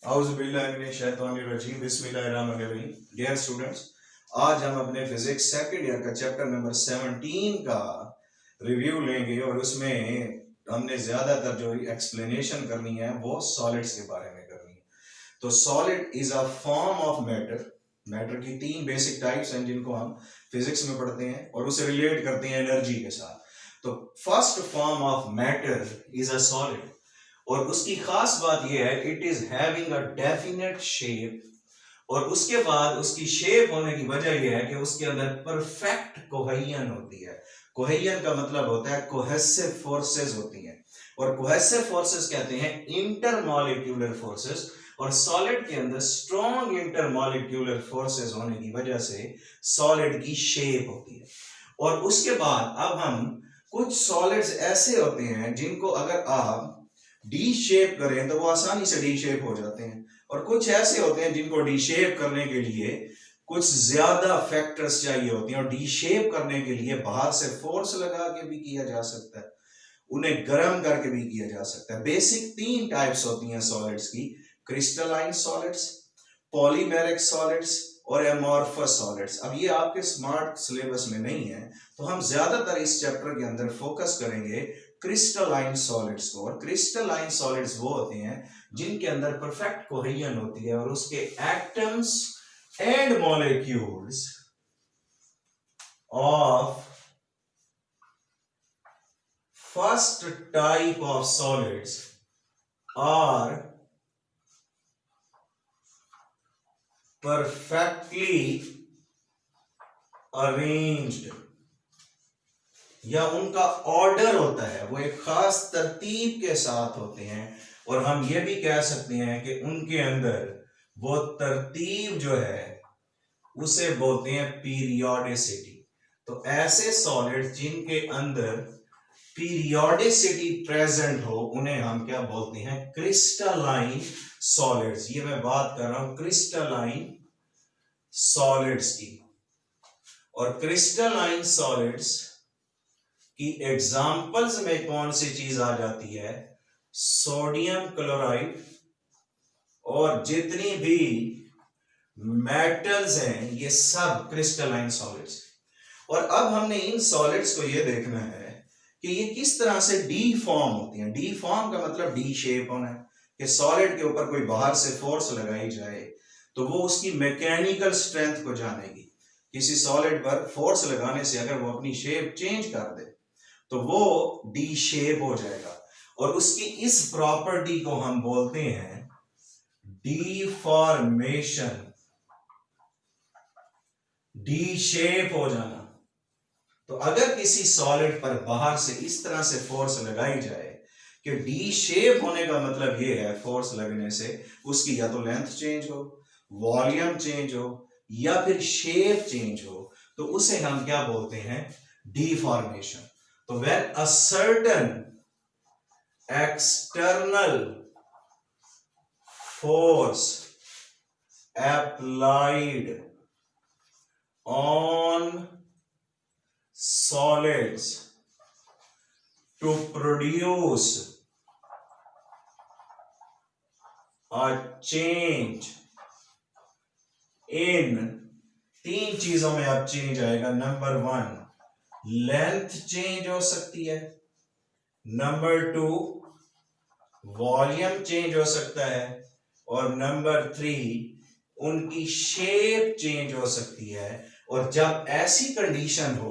औज़ुबिल्लाहिमिनश्शैतानिर्रजीम बिस्मिल्लाहिर्रहमानिर्रहीम। Dear students, आज हम अपने फिजिक्स सेकंड ईयर का चैप्टर नंबर 17 का रिव्यू लेंगे और उसमें हमने ज्यादातर जो एक्सप्लेनेशन करनी है वो सॉलिड्स के बारे में करनी है। तो solid is a form of matter. Matter की तीन बेसिक टाइप्स हैं जिनको हम फिजिक्स में पढ़ते हैं और उसे रिलेट करते हैं एनर्जी के साथ। तो first form of matter is a solid और उसकी खास बात यह है it is having a definite shape. और उसके बाद उसकी शेप होने की वजह यह है कि उसके अंदर परफेक्ट कोहेजन होती है। कोहेजन का मतलब होता है कोहेसिव फोर्सेस होती हैं और कोहेसिव फोर्सेस कहते हैं इंटरमॉलिक्यूलर फोर्सेस। और सॉलिड के अंदर स्ट्रॉन्ग इंटरमॉलिक्यूलर फोर्सेस होने की वजह से सॉलिड की शेप होती है। और उसके बाद अब हम कुछ सॉलिड्स ऐसे होते हैं जिनको अगर आप डी शेप करें तो वो आसानी से डी शेप हो जाते हैं और कुछ ऐसे होते हैं जिनको डी शेप करने के लिए कुछ ज्यादा फैक्टर्स चाहिए होते हैं और डी शेप करने के लिए बाहर से फोर्स लगा के भी किया जा सकता है, उन्हें गर्म करके भी किया जा सकता है। बेसिक तीन टाइप्स होती हैं सॉलिड्स की, क्रिस्टलाइन सॉलिड्स, पॉलीमेरिक सॉलिड्स और एमॉर्फस सॉलिड्स। अब ये आपके स्मार्ट सिलेबस में नहीं है तो हम ज्यादातर इस चैप्टर के अंदर फोकस करेंगे क्रिस्टलाइन सॉलिड्स को। और क्रिस्टलाइन सॉलिड्स वो होते हैं जिनके अंदर परफेक्ट कोहेजन होती है और उसके atoms and molecules of first type of solids are perfectly arranged, या उनका ऑर्डर होता है, वो एक खास तरतीब के साथ होते हैं। और हम ये भी कह सकते हैं कि उनके अंदर वो तरतीब जो है उसे बोलते हैं पीरियोडिसिटी। तो ऐसे सॉलिड जिनके अंदर पीरियोडिसिटी प्रेजेंट हो उन्हें हम क्या बोलते हैं, क्रिस्टलाइन सॉलिड्स। ये मैं बात कर रहा हूं क्रिस्टलाइन सॉलिड्स की। और क्रिस्टलाइन सॉलिड्स की एग्जांपल्स में कौन सी चीज आ जाती है, सोडियम क्लोराइड और जितनी भी मेटल्स हैं ये सब क्रिस्टलाइन सॉलिड्स। और अब हमने इन सॉलिड्स को ये देखना है कि ये किस तरह से डी फॉर्म होती हैं। डी फॉर्म का मतलब डी शेप होना है कि सॉलिड के ऊपर कोई बाहर से फोर्स लगाई जाए तो वो उसकी मैकेनिकल स्ट्रेंथ को जानेगी। किसी सॉलिड पर फोर्स लगाने से अगर वो अपनी शेप चेंज कर दे तो वो डी शेप हो जाएगा और उसकी इस प्रॉपर्टी को हम बोलते हैं डीफॉर्मेशन, डी शेप हो जाना। तो अगर किसी सॉलिड पर बाहर से इस तरह से फोर्स लगाई जाए कि डी शेप होने का मतलब ये है फोर्स लगने से उसकी या तो लेंथ चेंज हो, वॉल्यूम चेंज हो या फिर शेप चेंज हो, तो उसे हम क्या बोलते हैं, डीफॉर्मेशन। तो when a certain external force applied on solids to produce a change in, तीन चीजों में अब चेंज आएगा। नंबर वन, लेंथ चेंज हो सकती है। नंबर टू, वॉल्यूम चेंज हो सकता है। और नंबर थ्री, उनकी शेप चेंज हो सकती है। और जब ऐसी कंडीशन हो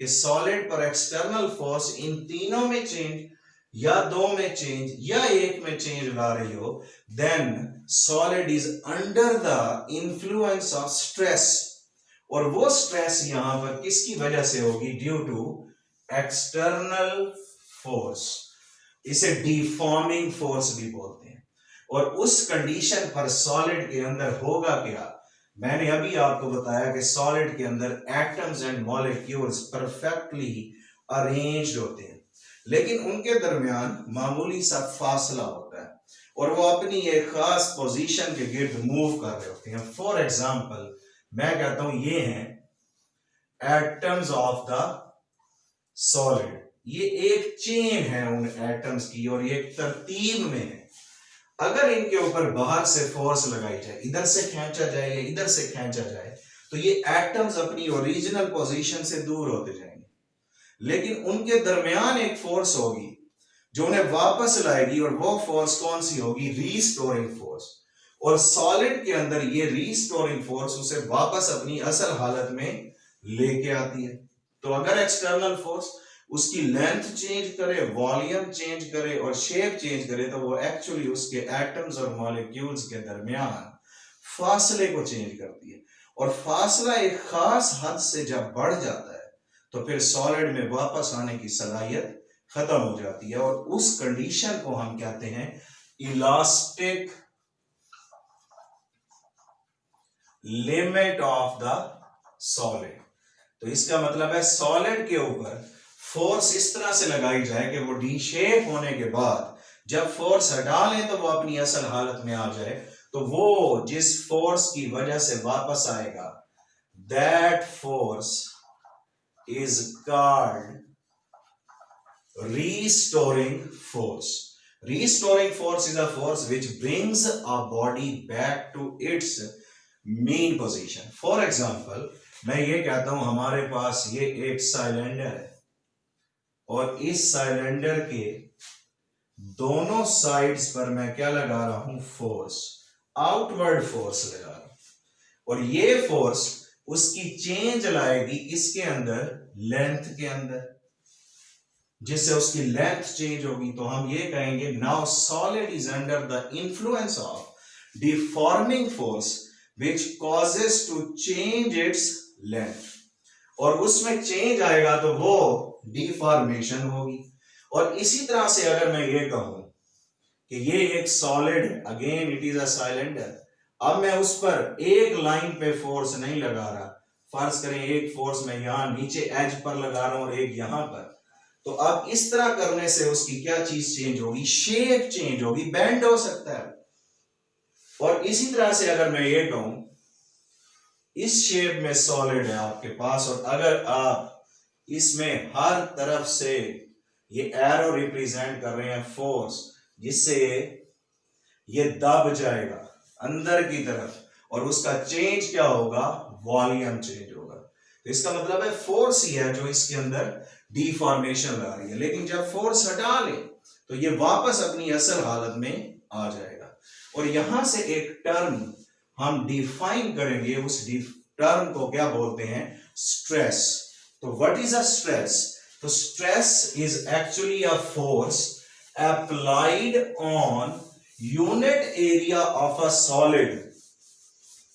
कि सॉलिड पर एक्सटर्नल फोर्स इन तीनों में चेंज या दो में चेंज या एक में चेंज ला रही हो, then solid is under the influence of stress. और वो स्ट्रेस यहां पर किसकी वजह से होगी, ड्यू टू एक्सटर्नल फोर्स। इसे डिफॉर्मिंग फोर्स भी बोलते हैं। और उस कंडीशन पर सॉलिड के अंदर होगा क्या, मैंने अभी आपको बताया कि सॉलिड के अंदर atoms and molecules perfectly arranged होते हैं लेकिन उनके दरमियान मामूली सा फासला होता है और वो अपनी एक खास पोजीशन के गिर्द मूव कर रहे होते हैं। फॉर एग्जांपल मैं कहता हूं ये हैं एटम्स ऑफ द सॉलिड, ये एक चेन है उन एटम्स की और ये एक तरतीब में है। अगर इनके ऊपर बाहर से फोर्स लगाई जाए, इधर से खींचा जाए या इधर से खींचा जाए, तो ये एटम्स अपनी ओरिजिनल पोजीशन से दूर होते जाएंगे, लेकिन उनके दरमियान एक फोर्स होगी जो उन्हें वापस लाएगी, और वो फोर्स कौन सी होगी? Restoring force. और सॉलिड के अंदर ये रीस्टोरिंग फोर्स उसे वापस अपनी असल हालत में लेके आती है। तो अगर एक्सटर्नल फोर्स उसकी लेंथ चेंज करे, वॉल्यूम चेंज करे और शेप चेंज करे, तो वो एक्चुअली उसके एटम्स और मॉलिक्यूल्स के दरमियान फासले को चेंज करती है, और फासला एक खास हद से जब बढ़ जाता है तो फिर सॉलिड में वापस आने की सलाहियत खत्म हो जाती है, और उस कंडीशन को हम कहते हैं elastic limit of the solid. तो इसका मतलब है सॉलिड के ऊपर फोर्स इस तरह से लगाई जाए कि वो डी शेप होने के बाद जब फोर्स हटा लें तो वो अपनी असल हालत में आ जाए, तो वो जिस फोर्स की वजह से वापस आएगा, that force is called restoring force. Restoring force is a force which brings a body back to its mean position. For example, मैं ये कहता हूं हमारे पास ये एक सिलेंडर है, और इस सिलेंडर के दोनों साइड्स पर मैं क्या लगा रहा हूं? फोर्स, आउटवर्ड फोर्स लगा रहा हूं, और ये फोर्स उसकी चेंज लाएगी किसके अंदर? लेंथ के अंदर, जिससे उसकी लेंथ चेंज होगी। तो हम ये कहेंगे now solid is under the influence of deforming force which causes to change its length, और उसमें चेंज आएगा तो वो डिफॉर्मेशन होगी। और इसी तरह से अगर मैं ये कहूं कि ये एक सॉलिड है, again it is a cylinder, अब मैं उस पर एक लाइन पे फोर्स नहीं लगा रहा, फर्ज करें एक फोर्स मैं यहां नीचे एज पर लगा रहा हूं और एक यहां पर, तो अब इस तरह करने से उसकी क्या चीज चेंज होगी? शेप चेंज होगी, बेंड हो सकता है। और इसी तरह से अगर मैं ये कहूं इस शेप में सॉलिड है आपके पास, और अगर आप इसमें हर तरफ से ये एरो रिप्रेजेंट कर रहे हैं फोर्स, जिससे ये दब जाएगा अंदर की तरफ, और उसका चेंज क्या होगा? वॉल्यूम चेंज होगा। तो इसका मतलब है फोर्स ही है जो इसके अंदर डिफॉर्मेशन ला रही है, लेकिन जब फोर्स हटा ले तो ये वापस अपनी असल हालत में आ जाएगा। और यहां से एक टर्म हम डिफाइन करेंगे, उस टर्म को क्या बोलते हैं? स्ट्रेस। तो व्हाट इज अ स्ट्रेस? तो stress is actually a force applied on unit area of a solid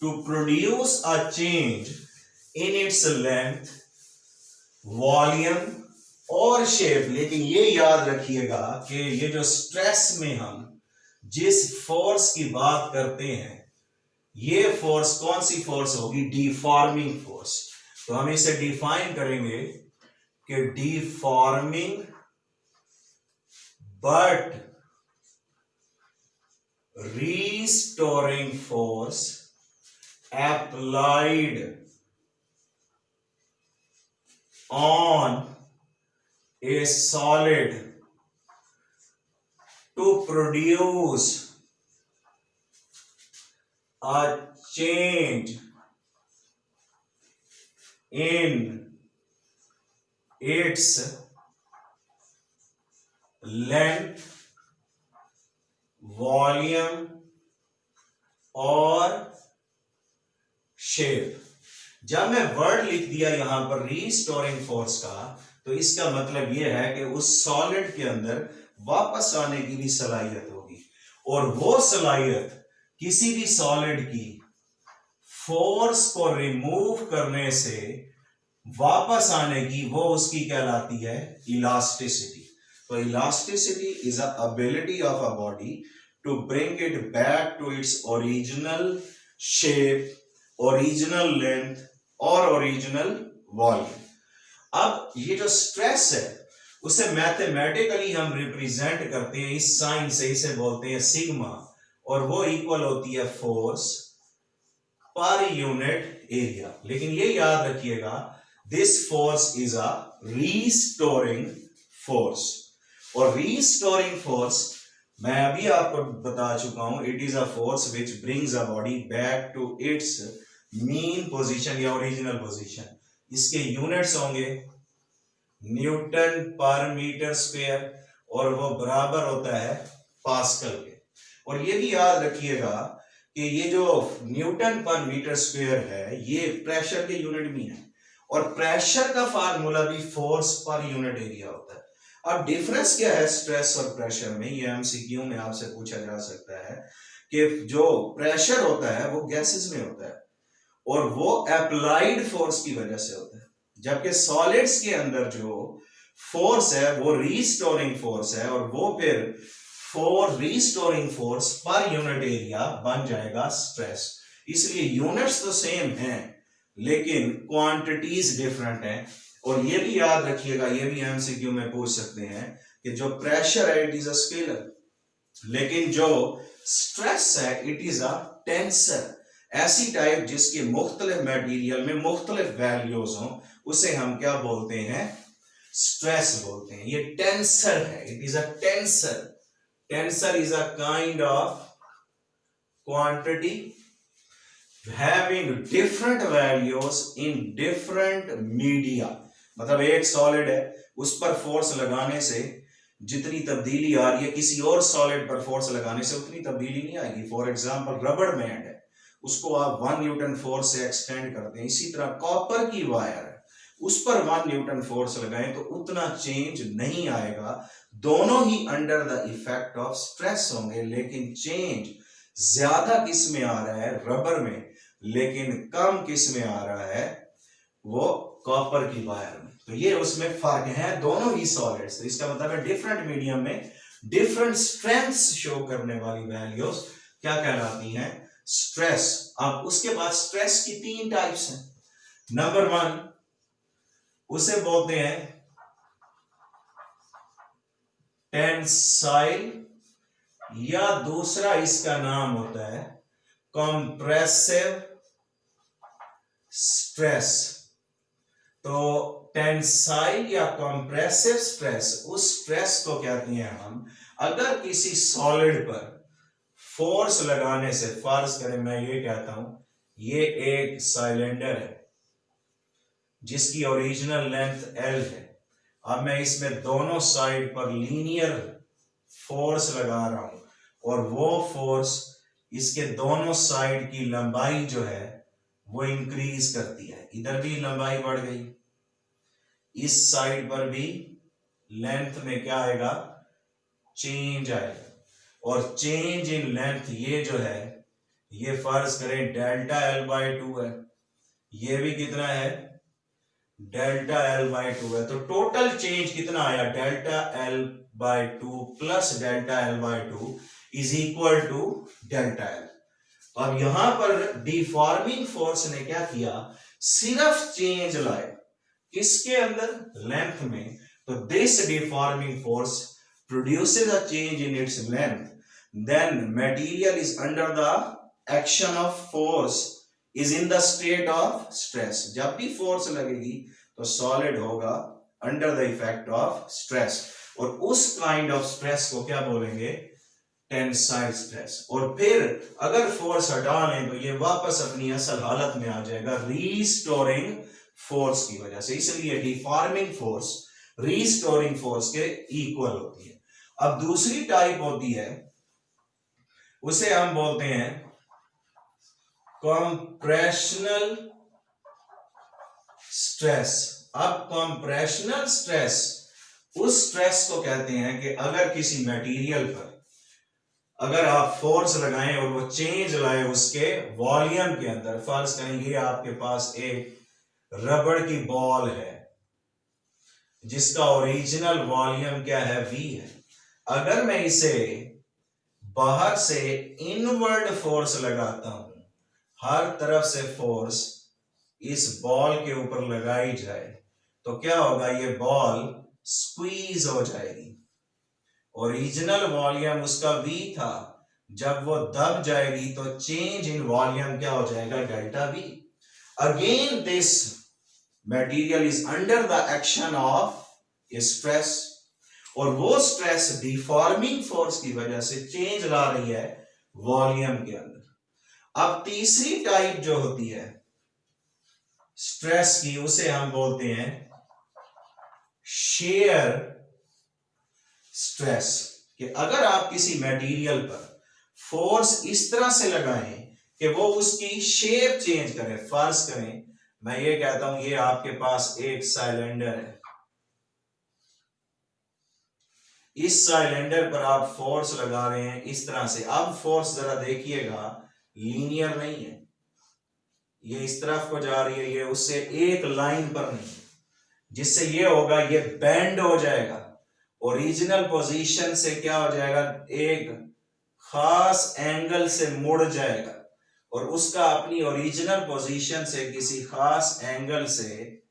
to produce a change in its length, volume और शेप। लेकिन ये याद रखिएगा कि ये जो स्ट्रेस में हम जिस फोर्स की बात करते हैं, ये फोर्स कौन सी फोर्स होगी? Deforming force. तो हम इसे डिफाइन करेंगे कि deforming but restoring force applied on a solid to produce a change in its length, volume और शेप। जब मैं वर्ड लिख दिया यहां पर रीस्टोरिंग फोर्स का, तो इसका मतलब यह है कि उस सॉलिड के अंदर वापस आने की भी सलाहियत होगी, और वो सलाहियत किसी भी सॉलिड की फोर्स को रिमूव करने से वापस आने की, वो उसकी कहलाती है इलास्टिसिटी। तो elasticity is a ability of a body to bring it back to its original shape, original length और ओरिजिनल वॉल्यूम। अब ये जो स्ट्रेस है उसे मैथमेटिकली हम रिप्रेजेंट करते हैं इस साइन से, इसे बोलते हैं सिग्मा, और वो इक्वल होती है फोर्स पर यूनिट एरिया। लेकिन ये याद रखिएगा, this force is a restoring force, और रीस्टोरिंग फोर्स मैं अभी आपको बता चुका हूं, it is a force which brings a body back to its mean position या ओरिजिनल पोजीशन। इसके यूनिट्स होंगे न्यूटन पर मीटर स्क्वायर और वो बराबर होता है पास्कल के। और ये भी याद रखिएगा कि ये जो न्यूटन पर मीटर स्क्वायर है ये प्रेशर के यूनिट भी है, और प्रेशर का फार्मूला भी फोर्स पर यूनिट एरिया होता है। अब डिफरेंस क्या है स्ट्रेस और प्रेशर में, ये एमसीक्यू में आपसे पूछा जा सकता है कि जो प्रेशर होता है वो गैसेस में होता है और वो अप्लाइड फोर्स की वजह से होता है, जबकि सॉलिड्स के अंदर जो फोर्स है वो रीस्टोरिंग फोर्स है, और वो फिर for restoring force per unit area बन जाएगा स्ट्रेस। इसलिए यूनिट्स तो सेम हैं लेकिन क्वांटिटीज डिफरेंट हैं। और ये भी याद रखिएगा, ये भी एमसीक्यू में पूछ सकते हैं कि जो प्रेशर है इट इज अ स्केलर, लेकिन जो स्ट्रेस है इट इज अ टेंसर। ऐसी टाइप जिसके मुख्तलिफ मटेरियल में मुख्तलिफ वैल्यूज हों उसे हम क्या बोलते हैं, स्ट्रेस बोलते हैं। ये टेंसर है, it is a tensor. Tensor is a kind of quantity having different values in different media। मतलब एक सॉलिड है उस पर फोर्स लगाने से जितनी तब्दीली आ रही है किसी और सॉलिड पर फोर्स लगाने से उतनी तब्दीली नहीं आएगी। फॉर एग्जांपल रबड़ बैंड है, उसको आप 1 न्यूटन फोर्स से एक्सटेंड करते हैं, इसी तरह कॉपर की वायर है उस पर 1 न्यूटन फोर्स लगाएं तो उतना चेंज नहीं आएगा। दोनों ही under the effect of stress होंगे, लेकिन चेंज ज्यादा किस में आ रहा है, रबर में, लेकिन कम किस में आ रहा है, वो कॉपर की वायर में। तो ये उसमें फर्क है, दोनों ही सॉलिड्स। तो इसका मतलब है डिफरेंट मीडियम में डिफरेंट स्ट्रेंथ्स शो करने वाली वैल्यूज क्या कहलाती हैं, स्ट्रेस। अब उसके बाद स्ट्रेस की 3 टाइप्स हैं। नंबर 1 उसे बोलते हैं टेंसाइल, या दूसरा इसका नाम होता है कंप्रेसिव स्ट्रेस। तो टेंसाइल या कंप्रेसिव स्ट्रेस उस स्ट्रेस को कहते हैं हम अगर किसी सॉलिड पर फोर्स लगाने से, फर्ज करें मैं ये कहता हूं ये एक सिलेंडर है जिसकी ओरिजिनल लेंथ L है, अब मैं इसमें दोनों साइड पर लीनियर फोर्स लगा रहा हूं और वो फोर्स इसके दोनों साइड की लंबाई जो है वो इंक्रीज करती है। इधर भी लंबाई बढ़ गई, इस साइड पर भी लेंथ में क्या आएगा, चेंज आएगा। और चेंज इन लेंथ ये जो है ये फर्ज करें डेल्टा L/2 है, ये भी कितना है, डेल्टा L/2 है। तो टोटल चेंज कितना आया, delta L/2 plus delta L/2 is equal to delta L। तो अब यहां पर डिफॉर्मिंग फोर्स ने क्या किया, सिर्फ चेंज लाए किसके अंदर, लेंथ में। तो this deforming force produces a change in its length, then material is under the action of force is in the state of stress। जब भी फोर्स लगेगी तो सॉलिड होगा under the effect of stress, और उस kind of stress को क्या बोलेंगे, टेंसाइल स्ट्रेस। और फिर अगर फोर्स हटा लें तो ये वापस अपनी असल हालत में आ जाएगा रीस्टोरिंग फोर्स की वजह से। इसलिए डिफॉर्मिंग फोर्स रीस्टोरिंग फोर्स के इक्वल होती है। अब दूसरी टाइप होती है उसे हम बोलते हैं कंप्रेशनल स्ट्रेस। अब कंप्रेशनल स्ट्रेस उस स्ट्रेस को कहते हैं कि अगर किसी मटेरियल पर अगर आप फोर्स लगाएं और वो चेंज लाए उसके वॉल्यूम के अंदर, फर्ज करेंगे आपके पास एक रबड़ की बॉल है जिसका ओरिजिनल वॉल्यूम क्या है, V है। अगर मैं इसे बाहर से इनवर्ड फोर्स लगाता हूं, हर तरफ से फोर्स इस बॉल के ऊपर लगाई जाए तो क्या होगा, ये बॉल स्क्वीज हो जाएगी। ओरिजिनल वॉल्यूम उसका V था, जब वो दब जाएगी तो चेंज इन वॉल्यूम क्या हो जाएगा, delta V। Again this material is under the action of stress, और वो स्ट्रेस डिफॉर्मिंग फोर्स की वजह से चेंज ला रही है वॉल्यूम के अंदर। अब तीसरी टाइप जो होती है स्ट्रेस की, उसे हम बोलते हैं शेयर स्ट्रेस। कि अगर आप किसी मटेरियल पर फोर्स इस तरह से लगाएं कि वो उसकी शेप चेंज करे। फर्ज करें मैं ये कहता हूं ये आपके पास एक सिलेंडर है, इस सिलेंडर पर आप फोर्स लगा रहे हैं इस तरह से। अब फोर्स जरा देखिएगा लीनियर नहीं है, ये इस तरफ को जा रही है, ये उससे एक लाइन पर नहीं, जिससे ये होगा ये बेंड हो जाएगा, ओरिजिनल पोजीशन से क्या हो जाएगा, एक खास एंगल से मुड़ जाएगा और उसका अपनी ओरिजिनल पोजीशन से किसी खास एंगल से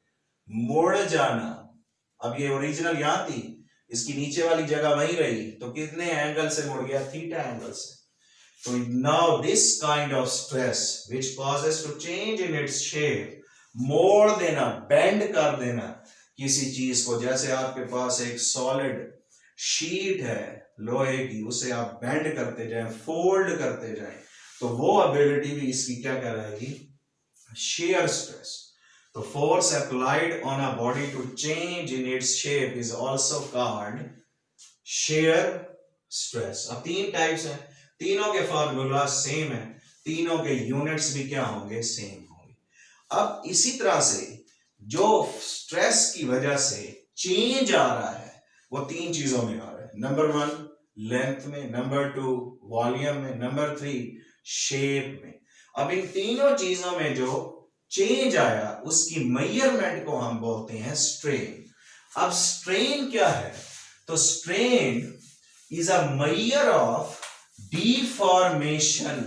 मुड़ जाना। अब ये ओरिजिनल यहां थी, इसकी नीचे वाली जगह वहीं रही, तो कितने एंगल से मुड़ गया, थीटा एंगल से। तो now this kind of stress which causes to change in its shape, मोड़ देना, बेंड कर देना किसी चीज को। जैसे आपके पास एक सॉलिड शीट है लोहे की, उसे आप बेंड करते जाएं, फोल्ड करते जाएं, तो वो एबिलिटी भी इसकी क्या कहलाएगी, shear stress. The force applied on a body to change in its shape is also called shear stress. अब तीन टाइप्स हैं, तीनों के फार्मूला सेम है, तीनों के यूनिट्स भी क्या होंगे, सेम होंगे। अब इसी तरह से जो स्ट्रेस की वजह से चेंज आ रहा है वो तीन चीजों में आ रहा है। नंबर 1 लेंथ में, नंबर 2 वॉल्यूम में, नंबर 3 शेप में। अब इन तीनों चीजों में जो चेंज आया उसकी मेजरमेंट को हम बोलते हैं स्ट्रेन। अब स्ट्रेन क्या है, तो strain is a measure of deformation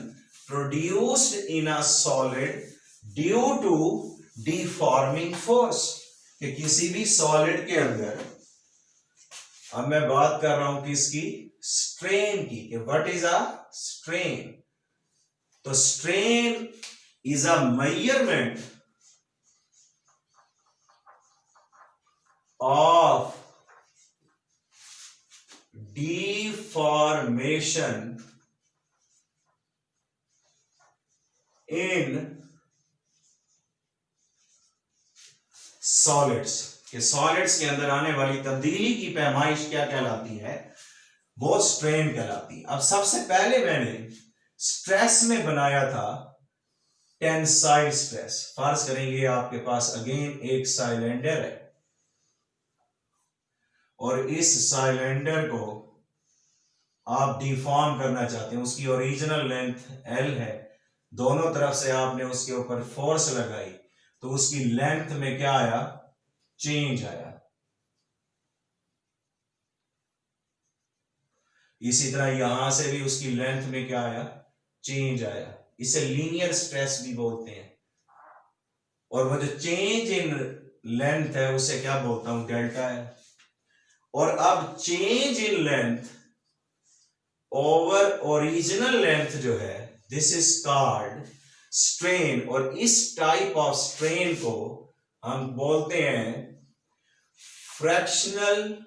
produced in a solid due to deforming force. कि किसी भी सॉलिड के अंदर, अब मैं बात कर रहा हूं किसकी, स्ट्रेन की, कि व्हाट इज अ स्ट्रेन। तो strain is a measurement of deformation in solids। कि सॉलिड्स के अंदर आने वाली तब्दीली की पैमाइश क्या कहलाती है, वो स्ट्रेन कहलाती है। अब सबसे पहले मैंने स्ट्रेस में बनाया था टेंसाइल स्ट्रेस। फर्ज करेंगे आपके पास अगेन एक सिलेंडर है और इस सिलेंडर को आप डिफॉर्म करना चाहते हैं, उसकी ओरिजिनल लेंथ L है, दोनों तरफ से आपने उसके ऊपर फोर्स लगाई तो उसकी लेंथ में क्या आया, चेंज आया। इसी तरह यहां से भी उसकी लेंथ में क्या आया, चेंज आया। इसे लीनियर स्ट्रेस भी बोलते हैं। और वो जो चेंज इन लेंथ है उसे क्या बोलता हूं, डेल्टा है। और अब change in length over original length जो है, दिस इज कॉल्ड स्ट्रेन। और इस टाइप ऑफ स्ट्रेन को हम बोलते हैं फ्रैक्शनल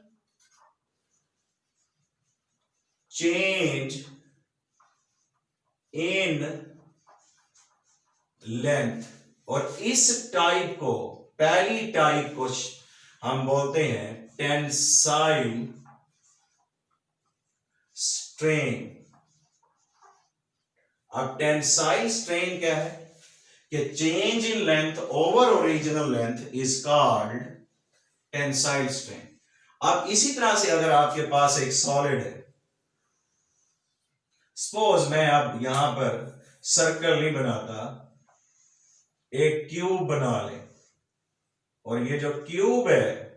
चेंज इन लेंथ। और इस टाइप को, पहली टाइप को हम बोलते हैं टेंसाइल स्ट्रेन। अब टेंसाइल स्ट्रेन क्या है, कि change in length over original length is called tensile strain. अब इसी तरह से अगर आपके पास एक सॉलिड है, सपोज मैं अब यहां पर सर्कल नहीं बनाता, एक क्यूब बना ले, और ये जो क्यूब है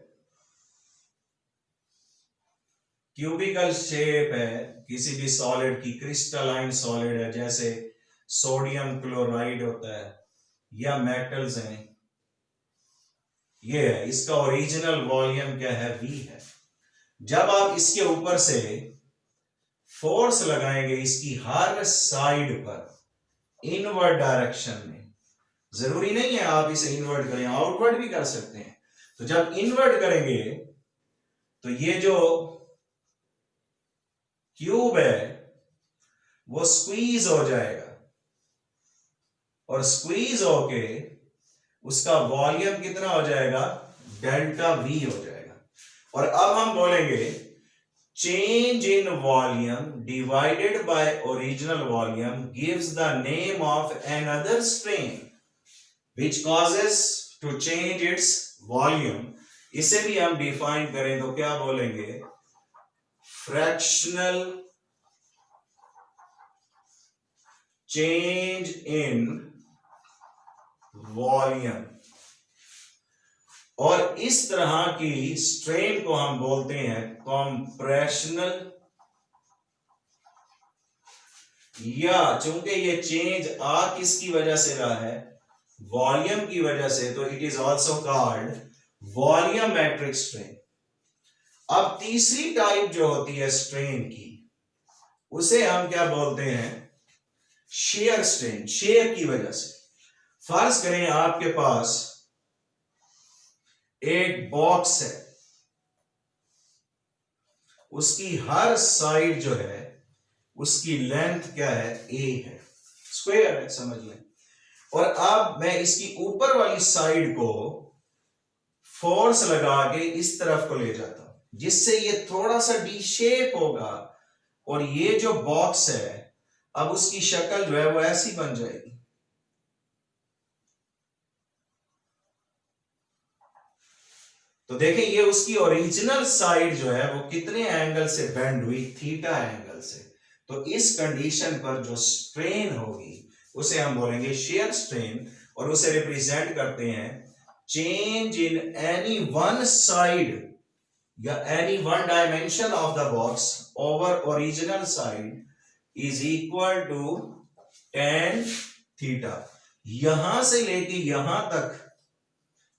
क्यूबिकल शेप है किसी भी सॉलिड की, क्रिस्टलाइन सॉलिड है जैसे सोडियम क्लोराइड होता है या मेटल्स हैं, ये है, इसका ओरिजिनल वॉल्यूम क्या है, V है। जब आप इसके ऊपर से फोर्स लगाएंगे इसकी हर साइड पर इनवर्ड डायरेक्शन में, जरूरी नहीं है आप इसे इनवर्ड करें, आउटवर्ड भी कर सकते हैं। तो जब इनवर्ड करेंगे तो ये जो क्यूब है वो स्क्वीज हो जाएगा और स्क्वीज होके उसका वॉल्यूम कितना हो जाएगा, डेल्टा वी हो जाएगा। और अब हम बोलेंगे change in volume divided by original volume gives the name of another strain which causes to change its volume. इसे भी हम डिफाइन करें तो क्या बोलेंगे, फ्रैक्शनल चेंज इन वॉल्यूम। और इस तरह की स्ट्रेन को हम बोलते हैं कॉम्प्रेशनल, या चूंकि ये चेंज आ किसकी वजह से रहा है, वॉल्यूम की वजह से, तो it is also called volumetric strain. अब तीसरी टाइप जो होती है स्ट्रेन की, उसे हम क्या बोलते हैं, शेयर स्ट्रेन, शेयर की वजह से। फर्ज करें आपके पास एक बॉक्स है, उसकी हर साइड जो है उसकी लेंथ क्या है, ए है, स्क्वायर है, समझ लें। और अब मैं इसकी ऊपर वाली साइड को फोर्स लगा के इस तरफ को ले जाता हूं, जिससे ये थोड़ा सा डी शेप होगा और ये जो बॉक्स है अब उसकी शक्ल जो है वो ऐसी बन जाएगी। तो देखिए ये उसकी ओरिजिनल साइड जो है वो कितने एंगल से बेंड हुई, थीटा एंगल से। तो इस कंडीशन पर जो स्ट्रेन होगी उसे हम बोलेंगे शेयर स्ट्रेन, और उसे रिप्रेजेंट करते हैं change in any one side या any one dimension of the box over original side is equal to tan theta. यहां से लेके यहां तक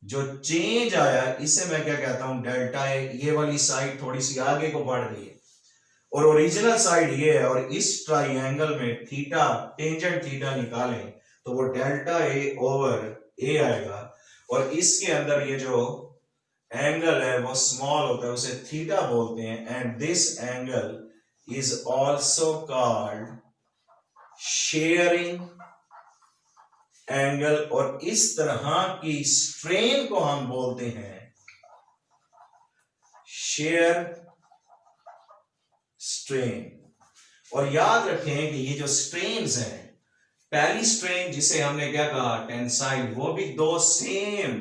जो चेंज आया इसे मैं क्या कहता हूं, डेल्टा ए। ये वाली साइड थोड़ी सी आगे को बढ़ गई है और ओरिजिनल साइड ये है, और इस ट्राइंगल में थीटा, टेंजेंट थीटा निकालें तो वो डेल्टा ए ओवर ए आएगा, और इसके अंदर ये जो एंगल है वो स्मॉल होता है, उसे थीटा बोलते हैं। And this angle is also called sharing angle, और इस तरह की स्ट्रेन को हम बोलते हैं शेयर स्ट्रेन। और याद रखें कि ये जो स्ट्रेन्स हैं, पहली स्ट्रेन जिसे हमने क्या कहा, टेंसाइल, वो भी दो सेम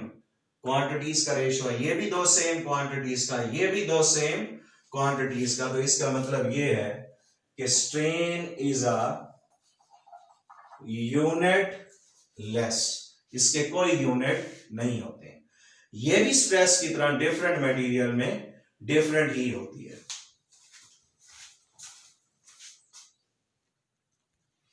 क्वांटिटीज का रेशो है, ये भी दो सेम क्वांटिटीज का, ये भी दो सेम क्वांटिटीज का। तो इसका मतलब ये है कि strain is a unit less, इसके कोई यूनिट नहीं होते। ये भी स्ट्रेस की तरह डिफरेंट मटेरियल में डिफरेंट ही होती है।